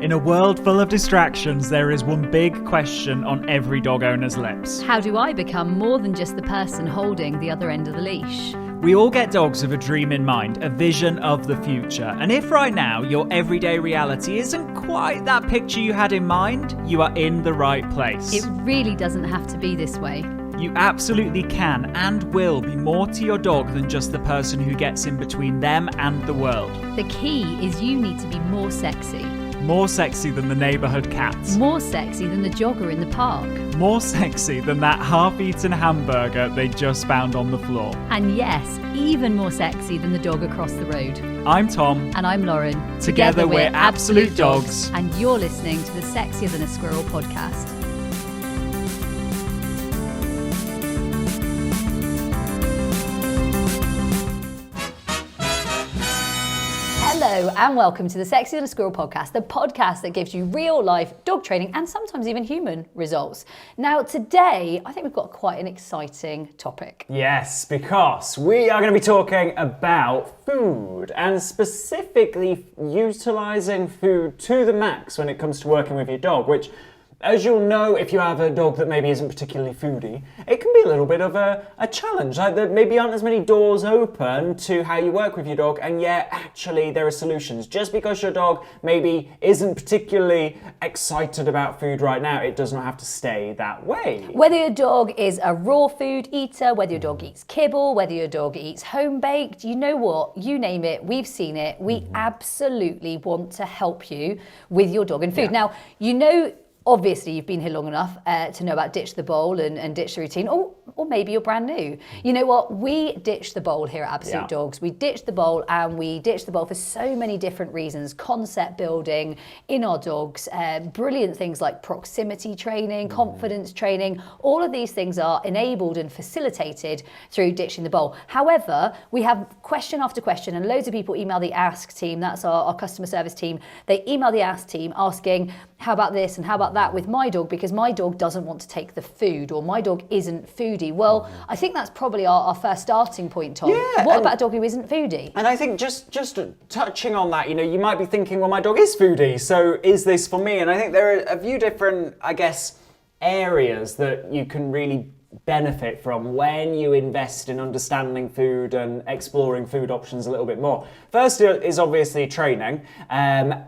In a world full of distractions, there is one big question on every dog owner's lips. How do I become more than just the person holding the other end of the leash? We all get dogs with a dream in mind, a vision of the future. And if right now your everyday reality isn't quite that picture you had in mind, you are in the right place. It really doesn't have to be this way. You absolutely can and will be more to your dog than just the person who gets in between them and the world. The key is you need to be more sexy. More sexy than the neighbourhood cat. More sexy than the jogger in the park. More sexy than that half-eaten hamburger they just found on the floor. And yes, even more sexy than the dog across the road. I'm Tom. And I'm Lauren. Together we're absolute dogs. And you're listening to the Sexier Than a Squirrel podcast. Hello and welcome to the Sexier Than a Squirrel podcast, the podcast that gives you real life dog training and sometimes even human results. Now today, I think we've got quite an exciting topic. Yes, because we are going to be talking about food and specifically utilising food to the max when it comes to working with your dog, which, as you'll know, if you have a dog that maybe isn't particularly foodie, it can be a little bit of a challenge. Like there maybe aren't as many doors open to how you work with your dog, and yet actually there are solutions. Just because your dog maybe isn't particularly excited about food right now, it does not have to stay that way. Whether your dog is a raw food eater, whether your dog eats kibble, whether your dog eats home baked, you know what, you name it, we've seen it. We absolutely want to help you with your dog and food. Yeah. Now, you know, obviously, you've been here long enough to know about ditch the bowl and ditch the routine, or maybe you're brand new. You know what? We ditch the bowl here at Absolute Dogs. We ditch the bowl, and we ditch the bowl for so many different reasons. Concept building in our dogs, brilliant things like proximity training, confidence training. All of these things are enabled and facilitated through ditching the bowl. However, we have question after question, and loads of people email the Ask team. That's our customer service team. They email the Ask team asking, how about this and how about that with my dog, because my dog doesn't want to take the food, or my dog isn't foodie. Well, I think that's probably our first starting point, Tom. Yeah, what about a dog who isn't foodie? And I think just touching on that, you know, you might be thinking, well, my dog is foodie, so is this for me? And I think there are a few different, I guess, areas that you can really benefit from when you invest in understanding food and exploring food options a little bit more. First is obviously training.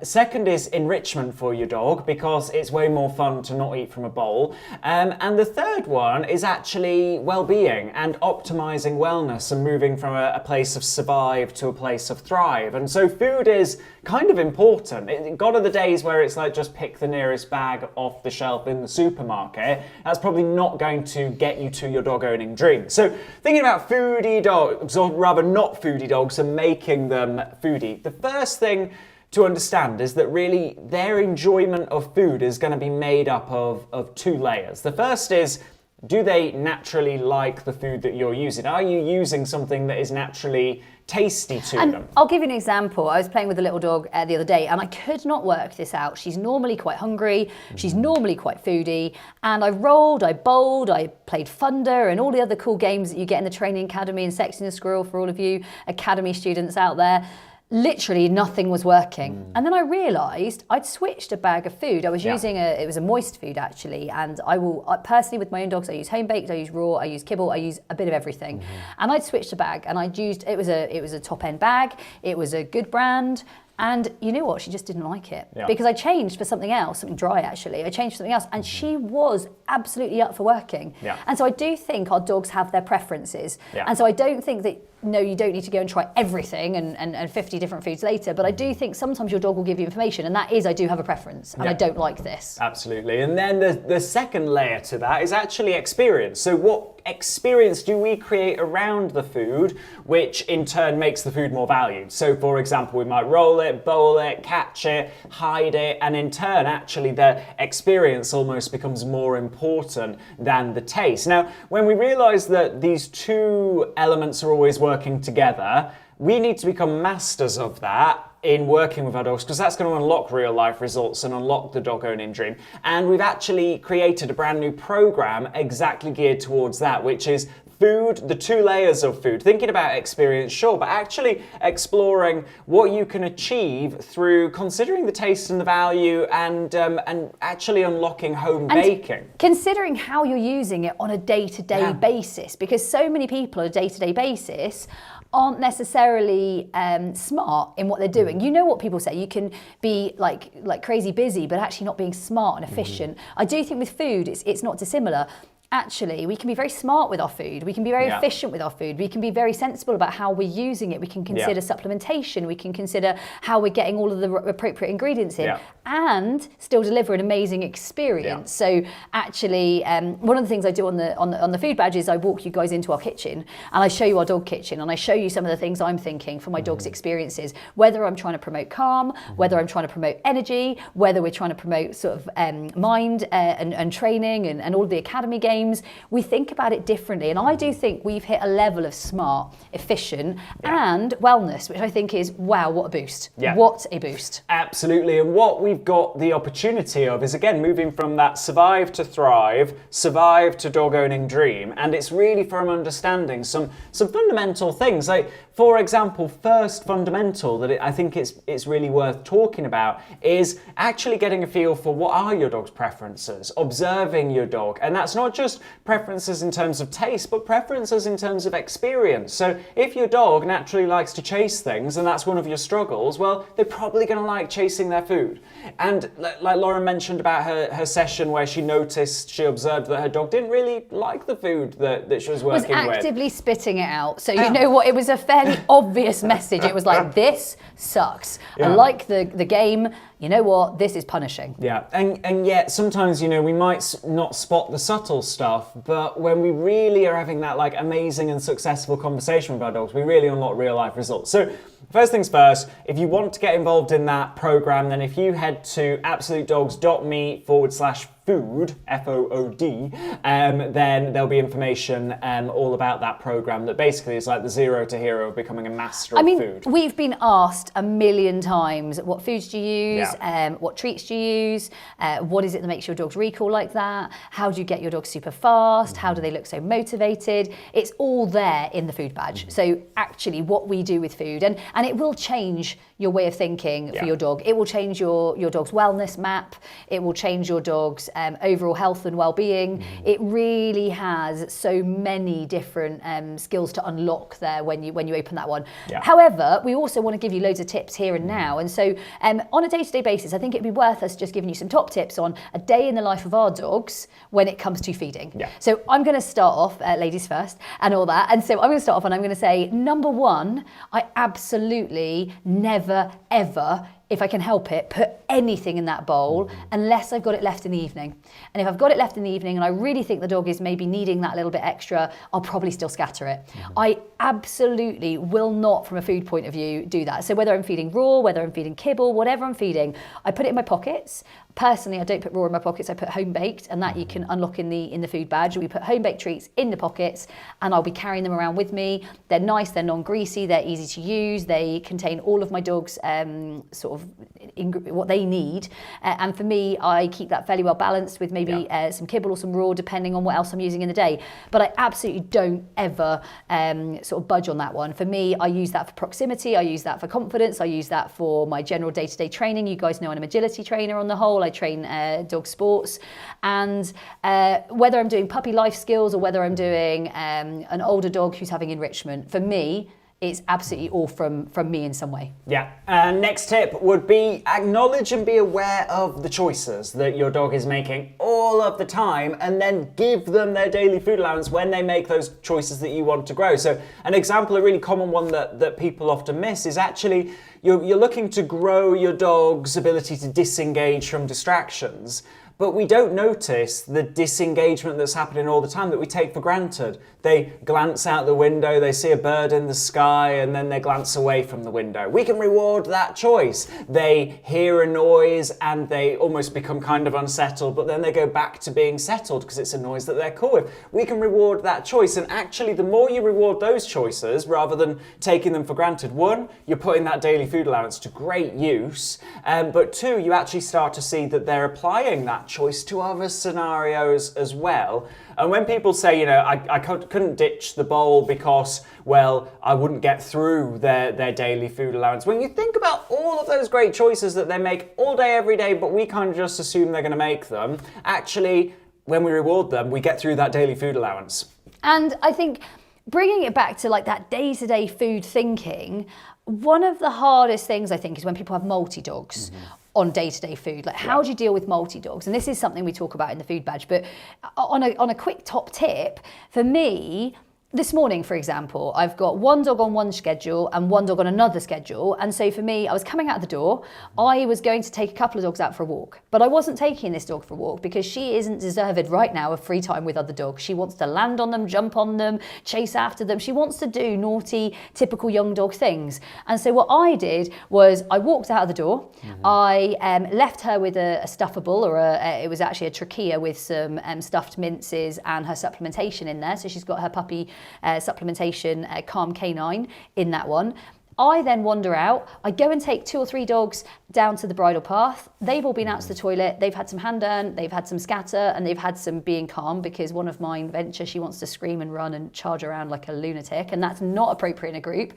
Second is enrichment for your dog, because it's way more fun to not eat from a bowl. And the third one is actually well-being and optimizing wellness and moving from a place of survive to a place of thrive. And so food is kind of important. Gone are the days where it's like just pick the nearest bag off the shelf in the supermarket. That's probably not going to get you to your dog owning dream. So thinking about foodie dogs, or rather not foodie dogs, and making them foodie, the first thing to understand is that really their enjoyment of food is going to be made up of two layers. The first is, do they naturally like the food that you're using? Are you using something that is naturally tasty to them? I'll give you an example. I was playing with a little dog the other day, and I could not work this out. She's normally quite hungry, she's normally quite foodie, and I rolled, I bowled, I played Thunder and all the other cool games that you get in the training academy and Sexier Than a Squirrel for all of you academy students out there. Literally nothing was working. And then I realised I'd switched a bag of food. I was using it was a moist food actually, and I personally with my own dogs, I use home baked, I use raw, I use kibble, I use a bit of everything. And I'd switched a bag, and I'd used, it was a top end bag, it was a good brand. And you know what? She just didn't like it because I changed for something else, something dry actually. I changed for something else, and she was absolutely up for working. And so I do think our dogs have their preferences. And so I don't think that, no, you don't need to go and try everything and 50 different foods later. But I do think sometimes your dog will give you information, and that is, I do have a preference, and I don't like this. Absolutely. And then the second layer to that is actually experience. So what experience do we create around the food, which in turn makes the food more valued? So for example, we might roll it, bowl it, catch it, hide it, and in turn actually the experience almost becomes more important than the taste. Now, when we realize that these two elements are always working together, we need to become masters of that in working with our dogs, because that's going to unlock real life results and unlock the dog owning dream. And we've actually created a brand new program exactly geared towards that, which is food, the two layers of food, thinking about experience, sure, but actually exploring what you can achieve through considering the taste and the value and actually unlocking home baking. Considering how you're using it on a day-to-day basis, because so many people on a day-to-day basis aren't necessarily smart in what they're doing. You know what people say, you can be like crazy busy, but actually not being smart and efficient. I do think with food, it's not dissimilar. Actually, we can be very smart with our food. We can be very efficient with our food. We can be very sensible about how we're using it. We can consider supplementation. We can consider how we're getting all of the appropriate ingredients in and still deliver an amazing experience. So actually, one of the things I do on the food badge is I walk you guys into our kitchen and I show you our dog kitchen and I show you some of the things I'm thinking for my dog's experiences, whether I'm trying to promote calm, whether I'm trying to promote energy, whether we're trying to promote sort of mind and training and all of the academy games. We think about it differently, and I do think we've hit a level of smart, efficient and wellness, which I think is, wow, what a boost. What a boost. Absolutely, and what we've got the opportunity of is, again, moving from that survive to thrive, survive to dog owning dream, and it's really from understanding some fundamental things. Like, for example, first fundamental that I think it's really worth talking about is actually getting a feel for what are your dog's preferences, observing your dog, and that's not just preferences in terms of taste, but preferences in terms of experience. So if your dog naturally likes to chase things and that's one of your struggles, well, they're probably going to like chasing their food. And like Lauren mentioned about her session where she observed that her dog didn't really like the food that she was working with. Was actively spitting it out. So you know what, it was a fairly obvious message. It was like, this sucks. I like the game. You know what, this is punishing. Yeah, and yet sometimes, you know, we might not spot the subtle stuff, but when we really are having that like amazing and successful conversation with our dogs, we really unlock real life results. So first things first, if you want to get involved in that program, then if you head to absolutedogs.me/food, F-O-O-D, then there'll be information all about that program that basically is like the zero to hero of becoming a master of food. We've been asked a million times, what foods do you use? What treats do you use? What is it that makes your dogs recall like that? How do you get your dog super fast? How do they look so motivated? It's all there in the food badge. So actually what we do with food, and it will change your way of thinking for your dog. It will change your dog's wellness map. It will change your dog's overall health and well-being. It really has so many different skills to unlock there when you open that one. However, we also want to give you loads of tips here and now. And so on a day-to-day basis, I think it'd be worth us just giving you some top tips on a day in the life of our dogs when it comes to feeding. So I'm going to start off, ladies first, and all that. And so I'm going to start off and I'm going to say, number one, I absolutely never, ever, if I can help it, put anything in that bowl unless I've got it left in the evening. And if I've got it left in the evening and I really think the dog is maybe needing that little bit extra, I'll probably still scatter it. I absolutely will not, from a food point of view, do that. So whether I'm feeding raw, whether I'm feeding kibble, whatever I'm feeding, I put it in my pockets. Personally, I don't put raw in my pockets, I put home baked, and that you can unlock in the food badge. We put home baked treats in the pockets and I'll be carrying them around with me. They're nice, they're non-greasy, they're easy to use, they contain all of my dog's sort of what they need. And for me, I keep that fairly well balanced with maybe some kibble or some raw, depending on what else I'm using in the day. But I absolutely don't ever sort of budge on that one. For me, I use that for proximity, I use that for confidence, I use that for my general day-to-day training. You guys know I'm an agility trainer on the whole. I train dog sports, and whether I'm doing puppy life skills or whether I'm doing an older dog who's having enrichment, for me, it's absolutely all from me in some way. Next tip would be acknowledge and be aware of the choices that your dog is making all of the time, and then give them their daily food allowance when they make those choices that you want to grow. So an example, a really common one that people often miss is actually you're looking to grow your dog's ability to disengage from distractions, but we don't notice the disengagement that's happening all the time that we take for granted. They glance out the window, they see a bird in the sky, and then they glance away from the window. We can reward that choice. They hear a noise and they almost become kind of unsettled, but then they go back to being settled because it's a noise that they're cool with. We can reward that choice, and actually the more you reward those choices rather than taking them for granted, one, you're putting that daily food allowance to great use, but two, you actually start to see that they're applying that choice to other scenarios as well. And when people say, I couldn't ditch the bowl because, well, I wouldn't get through their daily food allowance. When you think about all of those great choices that they make all day, every day, but we kind of just assume they're going to make them, actually, when we reward them, we get through that daily food allowance. And I think bringing it back to like that day-to-day food thinking, one of the hardest things I think is when people have multi-dogs on day-to-day food. Like, how do you deal with multi-dogs? And this is something we talk about in the food badge, but on a quick top tip, for me, this morning, for example, I've got one dog on one schedule and one dog on another schedule. And so for me, I was coming out the door, I was going to take a couple of dogs out for a walk, but I wasn't taking this dog for a walk because she isn't deserved right now of free time with other dogs. She wants to land on them, jump on them, chase after them. She wants to do naughty, typical young dog things. And so what I did was I walked out of the door. I left her with a stuffable, or it was actually a trachea with some stuffed minces and her supplementation in there. So she's got her puppy supplementation, Calm Canine in that one. I then wander out. I go and take 2 or 3 dogs down to the bridle path. They've all been out to the toilet. They've had some hand earn, they've had some scatter, and they've had some being calm because one of mine, Venture, she wants to scream and run and charge around like a lunatic, and that's not appropriate in a group.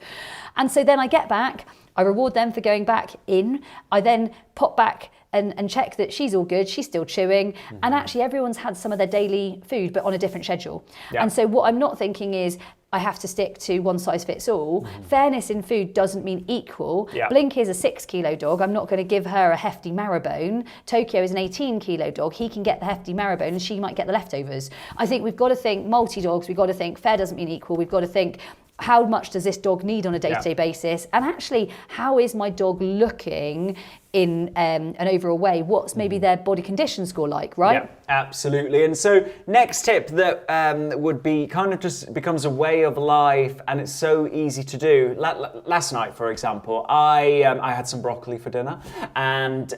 And so then I get back, I reward them for going back in. I then pop back and check that she's all good, she's still chewing, and actually everyone's had some of their daily food, but on a different schedule. Yeah. And so what I'm not thinking is, I have to stick to one size fits all. Fairness in food doesn't mean equal. Yeah. Blink is a 6 kilo dog. I'm not going to give her a hefty marrowbone. Tokyo is an 18 kilo dog. He can get the hefty marrowbone and she might get the leftovers. I think we've got to think multi-dogs. We've got to think fair doesn't mean equal. We've got to think, how much does this dog need on a day-to-day basis? And actually, how is my dog looking in an overall way? What's maybe their body condition score like, right? Yeah, absolutely. And so next tip that would be kind of just becomes a way of life, and it's so easy to do. Last night, for example, I had some broccoli for dinner, and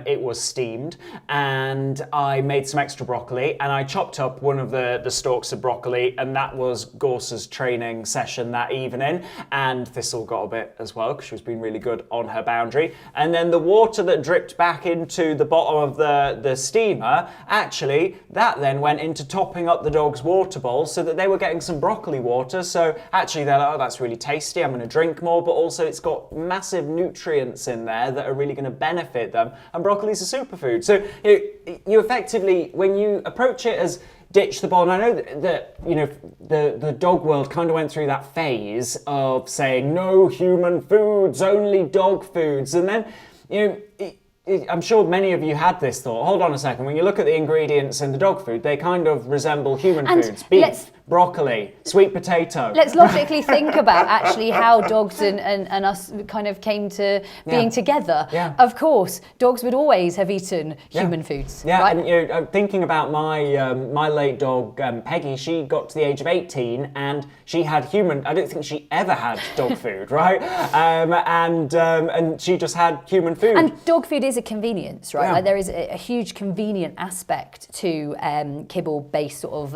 it was steamed, and I made some extra broccoli, and I chopped up one of the stalks of broccoli, and that was Gorsa's training session that evening, and Thistle got a bit as well because she was being really good on her boundary. And then the water that dripped back into the bottom of the steamer, actually that then went into topping up the dog's water bowl so that they were getting some broccoli water. So actually they're like, oh, that's really tasty, I'm going to drink more, but also it's got massive nutrients in there that are really going to benefit them, and broccoli's a superfood. So you effectively, when you approach it as ditch the bowl, and I know that the dog world kind of went through that phase of saying no human foods, only dog foods, and then I'm sure many of you had this thought, hold on a second, when you look at the ingredients in the dog food, they kind of resemble human foods. Beef, broccoli, sweet potato. Let's logically think about actually how dogs and us kind of came to being together. Yeah. Of course, dogs would always have eaten human foods. Yeah, right? And I'm thinking about my late dog, Peggy. She got to the age of 18 and she had I don't think she ever had dog food, right? And she just had human food. And dog food is a convenience, right? Yeah. Like there is a huge convenient aspect to kibble-based sort of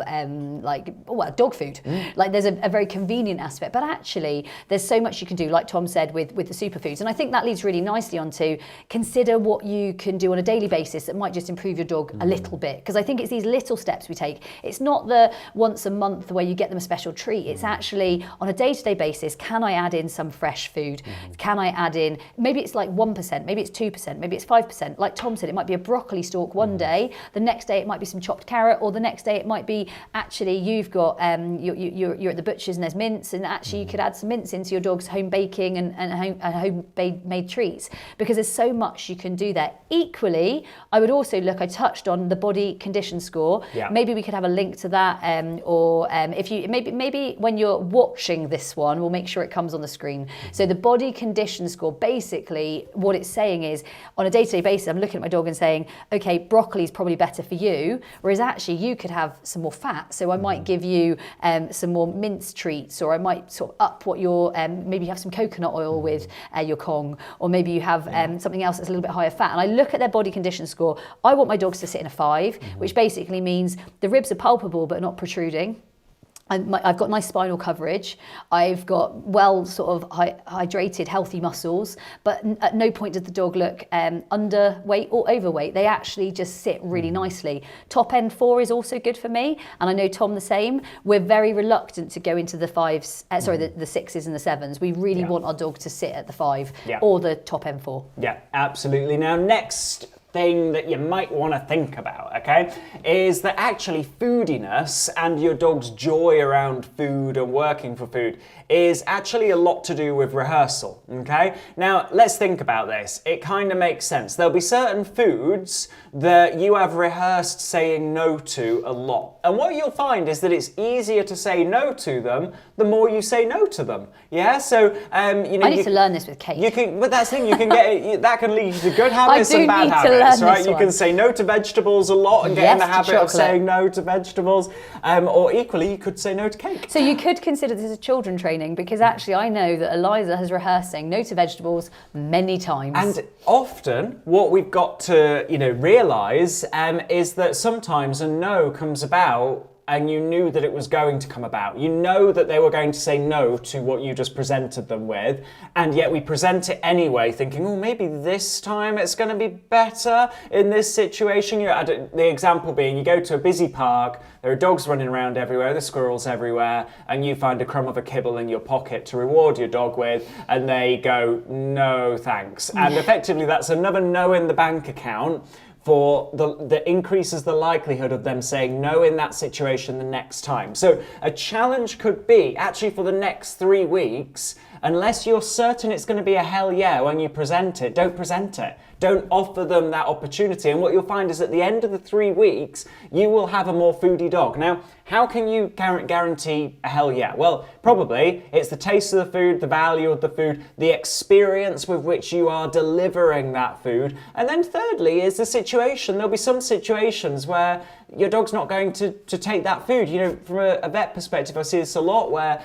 dog food. Like there's a very convenient aspect, but actually there's so much you can do, like Tom said, with the superfoods. And I think that leads really nicely on to consider what you can do on a daily basis that might just improve your dog a little bit. Because I think it's these little steps we take. It's not the once a month where you get them a special treat. It's actually on a day-to-day basis, can I add in some fresh food? Can I add in, maybe it's like 1%, maybe it's 2%, maybe it's 5%. Like Tom said, it might be a broccoli stalk one day, the next day it might be some chopped carrot, or the next day it might be actually you've got you're at the butcher's and there's mince, and actually you could add some mince into your dog's home baking and home-made treats, because there's so much you can do there. Equally, I would also look, I touched on the body condition score. Yeah. Maybe we could have a link to that, or if you maybe when you're watching this one, we'll make sure it comes on the screen. So the body condition score, basically what it's saying is, on a day-to-day basis, I'm looking at my dog and saying, okay, broccoli is probably better for you, whereas actually you could have some more fat. So I might give you some more mince treats, or I might sort of up what your, maybe you have some coconut oil with your Kong, or maybe you have something else that's a little bit higher fat. And I look at their body condition score. I want my dogs to sit in a 5, which basically means the ribs are palpable but not protruding. I've got nice spinal coverage. I've got well sort of hydrated, healthy muscles, but at no point does the dog look underweight or overweight. They actually just sit really nicely. Top end 4 is also good for me, and I know Tom the same. We're very reluctant to go into the 5s, the 6s and the 7s. We really want our dog to sit at the 5 or the top end 4. Yeah, absolutely. Now, next thing that you might want to think about, okay, is that actually foodiness and your dog's joy around food and working for food is actually a lot to do with rehearsal, okay? Now, let's think about this. It kind of makes sense. There'll be certain foods that you have rehearsed saying no to a lot. And what you'll find is that it's easier to say no to them the more you say no to them. Yeah, so I need to learn this with Kate. You can, but that's the thing. You can get that can lead you to good habits and bad habits, right? You can say no to vegetables a lot and get in the habit of saying no to vegetables, or equally, you could say no to cake. So you could consider this as children training, because actually, I know that Eliza has rehearsed saying no to vegetables many times. And often, what we've got to realise is that sometimes a no comes about and you knew that it was going to come about. You know that they were going to say no to what you just presented them with, and yet we present it anyway, thinking, oh, maybe this time it's going to be better in this situation. The example being, you go to a busy park, there are dogs running around everywhere, there's squirrels everywhere, and you find a crumb of a kibble in your pocket to reward your dog with, and they go, no thanks. And effectively that's another no in the bank account, for that increases the likelihood of them saying no in that situation the next time. So a challenge could be, actually for the next 3 weeks, unless you're certain it's going to be a hell yeah when you present it, don't present it. Don't offer them that opportunity. And what you'll find is at the end of the 3 weeks, you will have a more foodie dog. Now, how can you guarantee a hell yeah? Well, probably it's the taste of the food, the value of the food, the experience with which you are delivering that food. And then thirdly is the situation. There'll be some situations where your dog's not going to take that food. From a vet perspective, I see this a lot where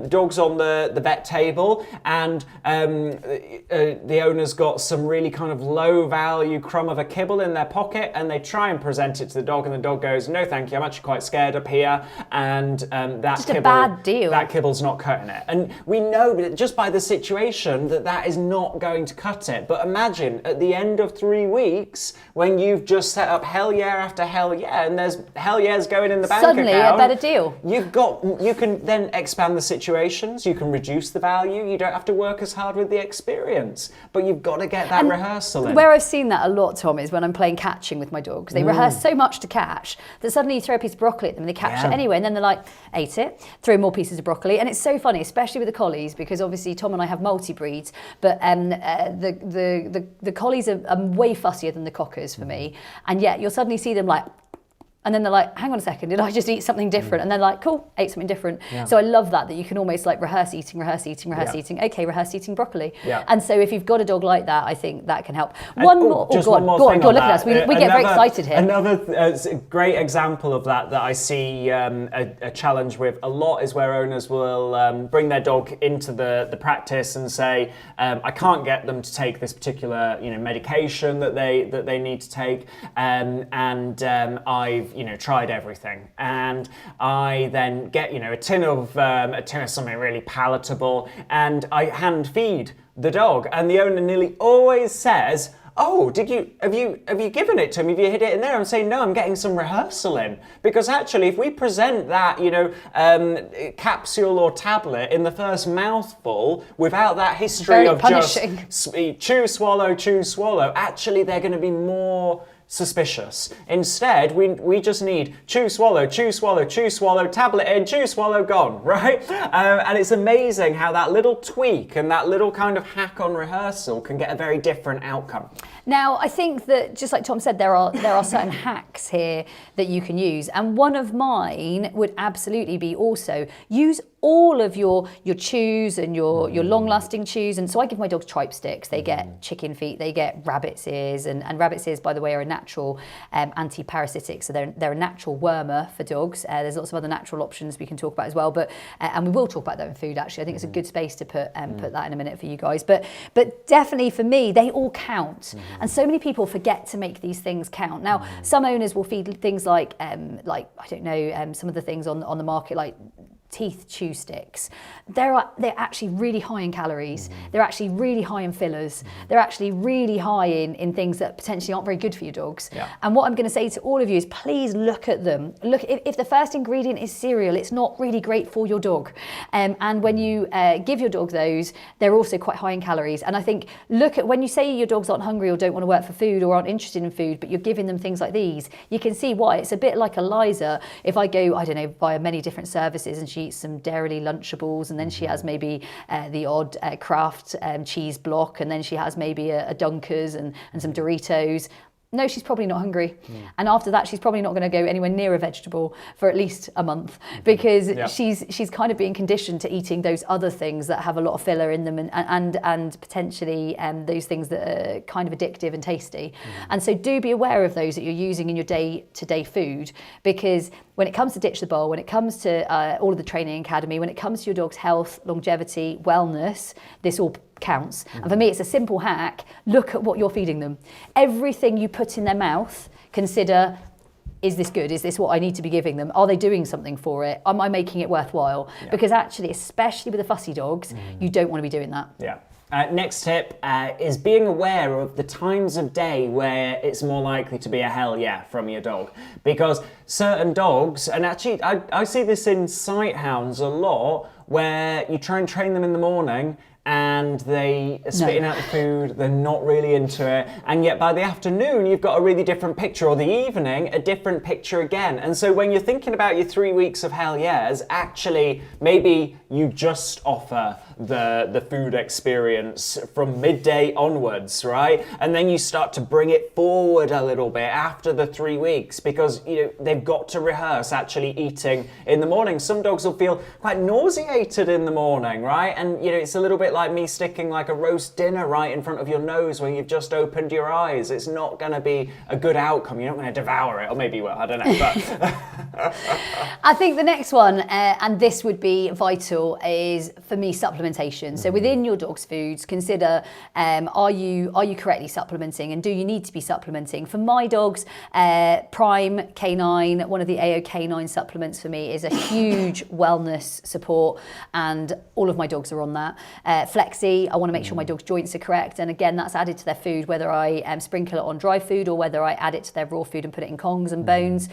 dogs on the vet table and the owner's got some really kind of low value crumb of a kibble in their pocket, and they try and present it to the dog, and the dog goes, no thank you, I'm actually quite scared up here, and that just kibble, a bad deal. That kibble's not cutting it. And we know that just by the situation that is not going to cut it. But imagine at the end of 3 weeks when you've just set up hell yeah after hell yeah, and there's hell yeahs going in the bank account. Suddenly a better deal. You can then expand the situations, you can reduce the value, you don't have to work as hard with the experience, but you've got to get that rehearsal in. Where I've seen that a lot, Tom, is when I'm playing catching with my dogs. They rehearse so much to catch that suddenly you throw a piece of broccoli at them and they catch it anyway, and then they're like, ate it, throw more pieces of broccoli. And it's so funny, especially with the collies, because obviously Tom and I have multi-breeds, but the collies are way fussier than the cockers for me, and yet you'll suddenly see them like, and then they're like, hang on a second, did I just eat something different? And they're like, cool, ate something different. Yeah. So I love that you can almost like rehearse eating. Okay, rehearse eating broccoli. Yeah. And so if you've got a dog like that, I think that can help. One more thing. Go on, look at us. We get very excited here. Another great example of that I see a challenge with a lot is where owners will bring their dog into the practice and say, I can't get them to take this particular medication that they need to take, and I've tried everything, and I then get a tin of something really palatable, and I hand feed the dog, and the owner nearly always says, oh, have you given it to him? Have you hid it in there? I'm saying, no, I'm getting some rehearsal in. Because actually, if we present that, capsule or tablet in the first mouthful without that history of punishing. Just chew, swallow, actually they're going to be more suspicious. Instead, we just need chew, swallow, tablet in, chew, swallow, gone, right? And it's amazing how that little tweak and that little kind of hack on rehearsal can get a very different outcome. Now, I think that, just like Tom said, there are certain hacks here that you can use. And one of mine would absolutely be also use all of your chews and your long-lasting chews. And so I give my dogs tripe sticks. They get chicken feet, they get rabbit's ears. And rabbit's ears, by the way, are a natural anti-parasitic. So they're a natural wormer for dogs. There's lots of other natural options we can talk about as well. But and we will talk about that in food, actually. I think it's a good space to put that in a minute for you guys. But definitely for me, they all count. And so many people forget to make these things count. Now, some owners will feed things like I don't know, some of the things on the market, like teeth chew sticks. They're actually really high in calories. They're actually really high in fillers. They're actually really high in things that potentially aren't very good for your dogs. Yeah. And what I'm going to say to all of you is please look at them. Look, if the first ingredient is cereal, it's not really great for your dog. And when you give your dog those, they're also quite high in calories. And I think, look at when you say your dogs aren't hungry or don't want to work for food or aren't interested in food, but you're giving them things like these, you can see why. It's a bit like Eliza. If I go, I don't know, via many different services and she eats some Dairyly Lunchables, and then she has maybe the odd Kraft cheese block, and then she has maybe a Dunkers and some Doritos. No, she's probably not hungry. And after that, she's probably not going to go anywhere near a vegetable for at least a month, because she's kind of being conditioned to eating those other things that have a lot of filler in them and potentially those things that are kind of addictive and tasty. And so do be aware of those that you're using in your day-to-day food, because when it comes to Ditch the Bowl, when it comes to all of the training academy, when it comes to your dog's health, longevity, wellness, this all counts. And for me, it's a simple hack. Look at what you're feeding them. Everything you put in their mouth, consider, is this good? Is this what I need to be giving them? Are they doing something for it? Am I making it worthwhile? Because actually, especially with the fussy dogs, you don't want to be doing that. Yeah. Next tip is being aware of the times of day where it's more likely to be a hell yeah from your dog. Because certain dogs, and actually I see this in sight hounds a lot, where you try and train them in the morning and they are spitting out the food, they're not really into it, and yet by the afternoon you've got a really different picture, or the evening a different picture again. And so when you're thinking about your 3 weeks of hell yeahs, actually maybe you just offer the food experience from midday onwards, right? And then you start to bring it forward a little bit after the 3 weeks, because they've got to rehearse actually eating in the morning. Some dogs will feel quite nauseated in the morning, right? And it's a little bit like me sticking like a roast dinner right in front of your nose when you've just opened your eyes. It's not going to be a good outcome. You're not going to devour it, or maybe you will, I don't know. But I think the next one, and this would be vital, is for me supplementation. So within your dog's foods, consider are you correctly supplementing, and do you need to be supplementing? For my dogs, Prime K9, one of the AO K9 supplements for me, is a huge wellness support, and all of my dogs are on that. Flexi, I want to make sure my dog's joints are correct, and again, that's added to their food, whether I sprinkle it on dry food or whether I add it to their raw food and put it in kongs and bones.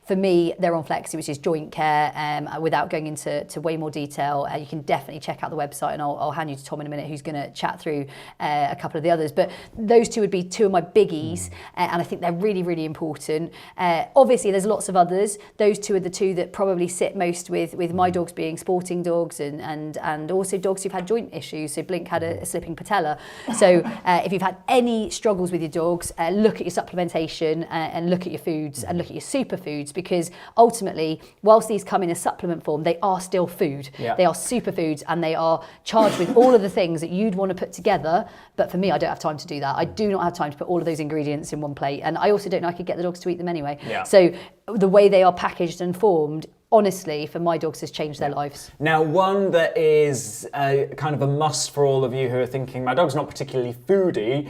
For me, they're on Flexi, which is joint care. Without going into way more detail, you can definitely check out the website, and I'll hand you to Tom in a minute, who's going to chat through a couple of the others. But those two would be two of my biggies, and I think they're really, really important. Obviously, there's lots of others. Those two are the two that probably sit most with my dogs being sporting dogs and also dogs who've had joint issues. So Blink had a slipping patella. So if you've had any struggles with your dogs, look at your supplementation and look at your foods and look at your superfoods, because ultimately, whilst these come in a supplement form, they are still food. Yeah. They are superfoods, and they are charged with all of the things that you'd want to put together. But for me, I don't have time to do that. I do not have time to put all of those ingredients in one plate, and I also don't know I could get the dogs to eat them anyway. Yeah. So the way they are packaged and formed, honestly, for my dogs, has changed their lives. Now, one that is kind of a must for all of you who are thinking, my dog's not particularly foodie,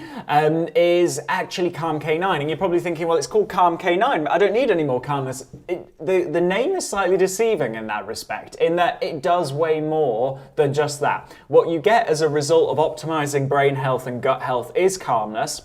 is actually Calm K9. And you're probably thinking, well, it's called Calm K9, but I don't need any more calmness. The name is slightly deceiving in that respect, in that it does way more than just that. What you get as a result of optimizing brain health and gut health is calmness.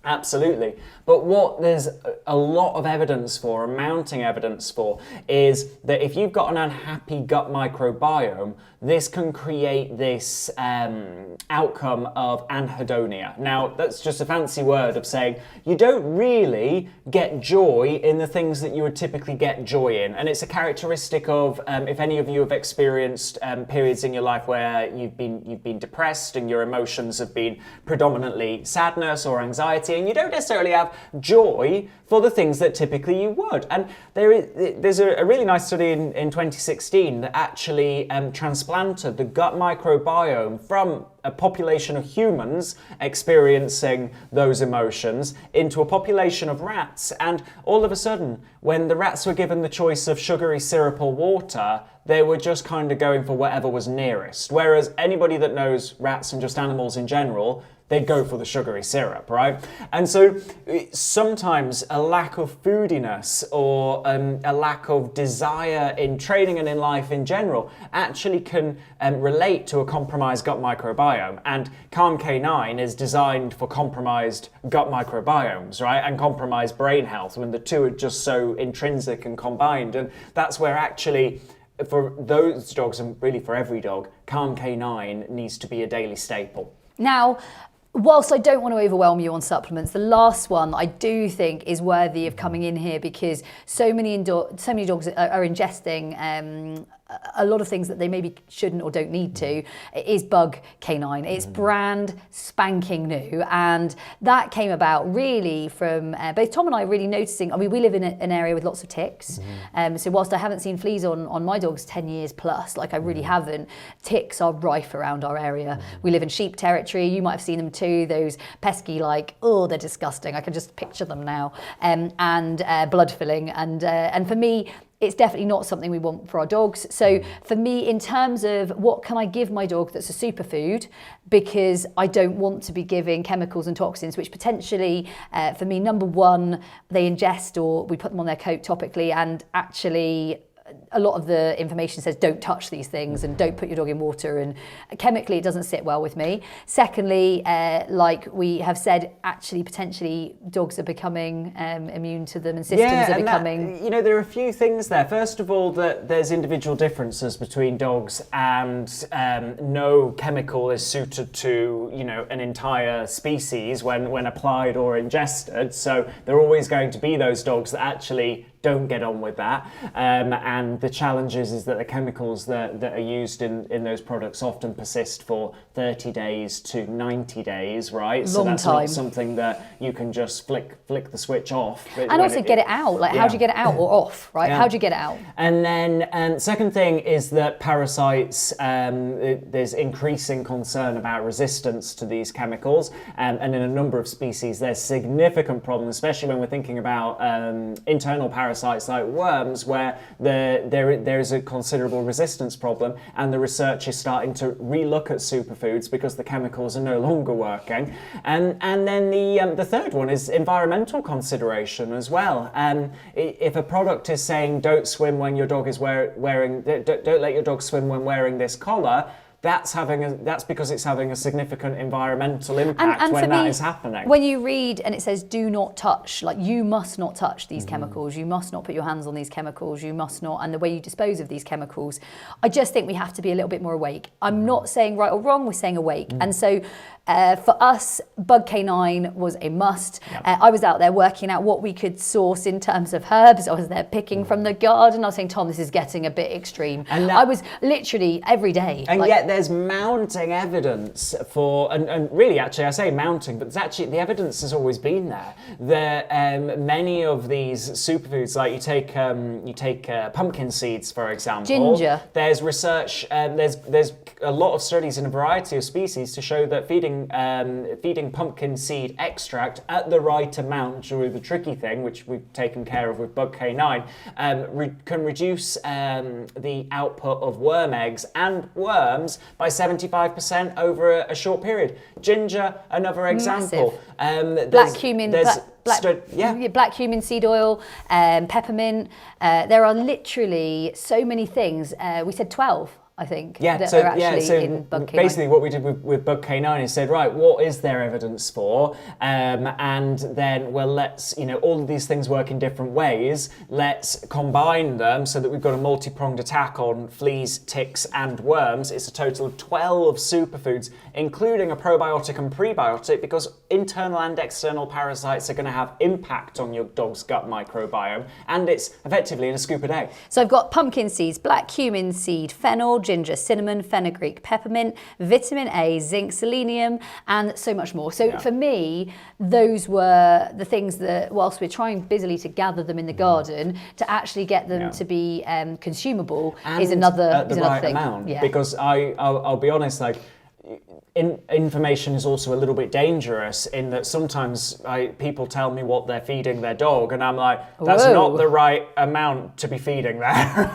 Absolutely. But what there's a lot of evidence for, mounting evidence for, is that if you've got an unhappy gut microbiome, this can create this outcome of anhedonia. Now, that's just a fancy word of saying you don't really get joy in the things that you would typically get joy in. And it's a characteristic of, if any of you have experienced periods in your life where you've been depressed and your emotions have been predominantly sadness or anxiety, and you don't necessarily have joy for the things that typically you would. And there's a really nice study in 2016 that actually transplanted the gut microbiome from a population of humans experiencing those emotions into a population of rats. And all of a sudden, when the rats were given the choice of sugary syrup or water, they were just kind of going for whatever was nearest. Whereas anybody that knows rats and just animals in general, they'd go for the sugary syrup, right? And so sometimes a lack of foodiness or a lack of desire in training and in life in general actually can relate to a compromised gut microbiome. And Calm K9 is designed for compromised gut microbiomes, right? And compromised brain health, when the two are just so intrinsic and combined. And that's where actually, for those dogs, and really for every dog, Calm K9 needs to be a daily staple. Now, whilst I don't want to overwhelm you on supplements, the last one I do think is worthy of coming in here, because so many dogs are ingesting a lot of things that they maybe shouldn't or don't need to, is Bug K9. It's brand spanking new, and that came about really from both Tom and I really noticing. I mean, we live in an area with lots of ticks, so whilst I haven't seen fleas on my dogs 10 years plus, like I really haven't, ticks are rife around our area. We live in sheep territory. You might have seen them too, those pesky, like, oh, they're disgusting. I can just picture them now, and blood filling, and for me, it's definitely not something we want for our dogs. So for me, in terms of what can I give my dog that's a superfood, because I don't want to be giving chemicals and toxins, which potentially, for me, number one, they ingest, or we put them on their coat topically, and actually a lot of the information says don't touch these things and don't put your dog in water, and chemically it doesn't sit well with me. Secondly, like we have said, actually potentially dogs are becoming immune to them, and systems are becoming... That, there are a few things there. First of all, that there's individual differences between dogs, and no chemical is suited to an entire species when applied or ingested. So there are always going to be those dogs that actually don't get on with that, and the challenge is that the chemicals that are used in those products often persist for 30 days to 90 days, right? So that's not something that you can just flick the switch off. And also get it out, like how do you get it out or off, right? How do you get it out? And then second thing is that parasites, there's increasing concern about resistance to these chemicals, and in a number of species there's significant problems, especially when we're thinking about internal parasites like worms, where there is a considerable resistance problem, and the research is starting to relook at superfoods because the chemicals are no longer working. And then the third one is environmental consideration as well. If a product is saying don't swim when your dog is wearing, don't let your dog swim when wearing this collar, that's because it's having a significant environmental impact and when for that me, is happening. When you read and it says do not touch, like you must not touch these chemicals, you must not put your hands on these chemicals, you must not, and the way you dispose of these chemicals, I just think we have to be a little bit more awake. I'm not saying right or wrong, we're saying awake. And so for us, Bug K9 was a must. I was out there working out what we could source in terms of herbs. I was there picking from the garden. I was saying, Tom, this is getting a bit extreme. And I was literally every day. And yet there's mounting evidence for, and really actually I say mounting, but it's actually, the evidence has always been there. Many of these superfoods, like you take pumpkin seeds, for example. Ginger. There's research, there's a lot of studies in a variety of species to show that feeding pumpkin seed extract at the right amount, which is the tricky thing, which we've taken care of with Bug K9, can reduce the output of worm eggs and worms by 75% over a short period. Ginger, another example. Black cumin. Black cumin seed oil, peppermint. There are literally so many things. We said 12. I think, in Bug K9. Basically what we did with Bug K9 is said, right, what is there evidence for? And then, well, let's, all of these things work in different ways. Let's combine them so that we've got a multi-pronged attack on fleas, ticks, and worms. It's a total of 12 superfoods, including a probiotic and prebiotic, because internal and external parasites are going to have impact on your dog's gut microbiome, and it's effectively in a scoop a day. So I've got pumpkin seeds, black cumin seed, fennel, ginger, cinnamon, fenugreek, peppermint, vitamin A, zinc, selenium, and so much more. So for me, those were the things that, whilst we're trying busily to gather them in the garden, to actually get them to be consumable and is another at the right thing. amount. Because I'll be honest, like, information is also a little bit dangerous in that sometimes people tell me what they're feeding their dog, and I'm like, that's not the right amount to be feeding there.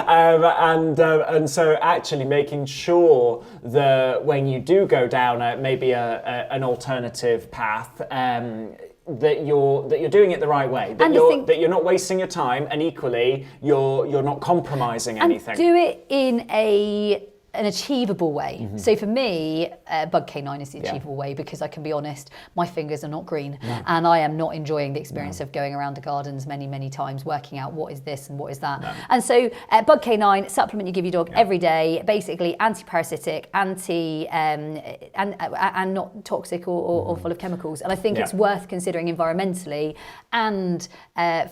And so actually making sure that when you do go down maybe an alternative path, that you're doing it the right way, that you're not wasting your time, and equally you're not compromising anything. Do it in an achievable way. So for me, Bug K9 is the achievable way, because I can be honest, my fingers are not green, and I am not enjoying the experience of going around the gardens many times, working out what is this and what is that. And so Bug K9, supplement you give your dog every day, basically anti-parasitic, and not toxic or full of chemicals. And I think it's worth considering environmentally and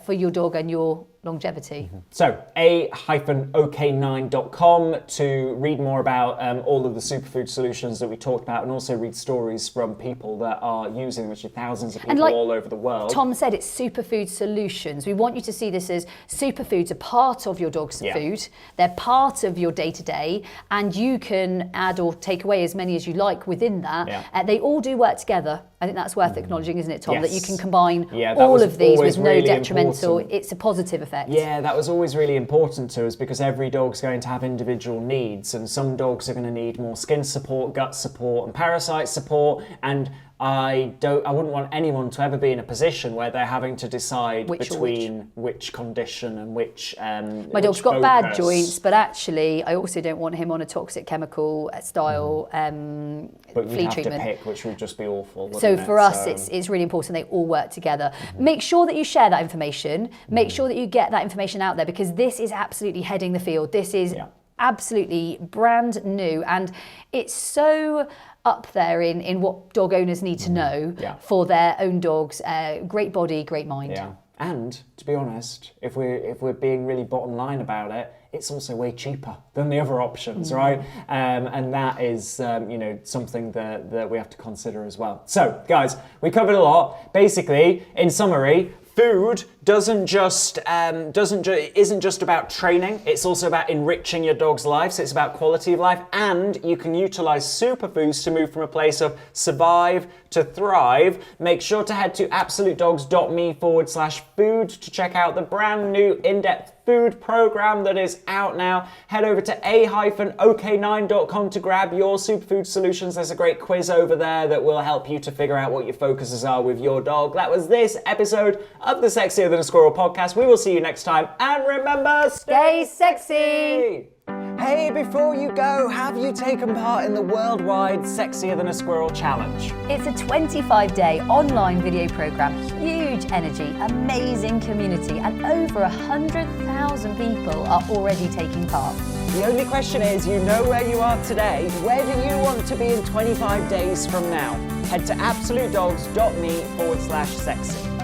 for your dog and your longevity. So a-ok9.com to read more about all of the superfood solutions that we talked about, and also read stories from people that are using, which are thousands of people all over the world. Tom said, it's superfood solutions. We want you to see this as superfoods are part of your dog's food. They're part of your day-to-day, and you can add or take away as many as you like within that. They all do work together. I think that's worth acknowledging, isn't it, Tom? That you can combine all of these with no detrimental. It's a positive effect. Yeah, that was always really important to us, because every dog's going to have individual needs, and some dogs are going to need more skin support, gut support, and parasite support. And I wouldn't want anyone to ever be in a position where they're having to decide between which condition and which my dog's got bad joints, but actually I also don't want him on a toxic chemical style but flea have treatment. To pick, which would just be awful. So for us, it's really important they all work together. Make sure that you share that information. Make sure that you get that information out there, because this is absolutely heading the field. This is absolutely brand new, and it's so up there in what dog owners need to know for their own dogs. Great body, great mind. Yeah. And to be honest, if we're being really bottom line about it, it's also way cheaper than the other options, right? And that is something that we have to consider as well. So guys, we covered a lot. Basically, in summary, food isn't just about training. It's also about enriching your dog's life. So it's about quality of life, and you can utilize superfoods to move from a place of survive to thrive. Make sure to head to absolutedogs.me/food to check out the brand new in-depth food program that is out now. Head over to a-ok9.com to grab your superfood solutions. There's a great quiz over there that will help you to figure out what your focuses are with your dog. That was this episode of the Sexier Than a Squirrel podcast. We will see you next time, and remember, stay sexy! Hey, before you go, have you taken part in the worldwide Sexier Than a Squirrel challenge? It's a 25-day online video program, huge energy, amazing community, and over 100,000 people are already taking part. The only question is, you know where you are today. Where do you want to be in 25 days from now? Head to absolutedogs.me/sexy.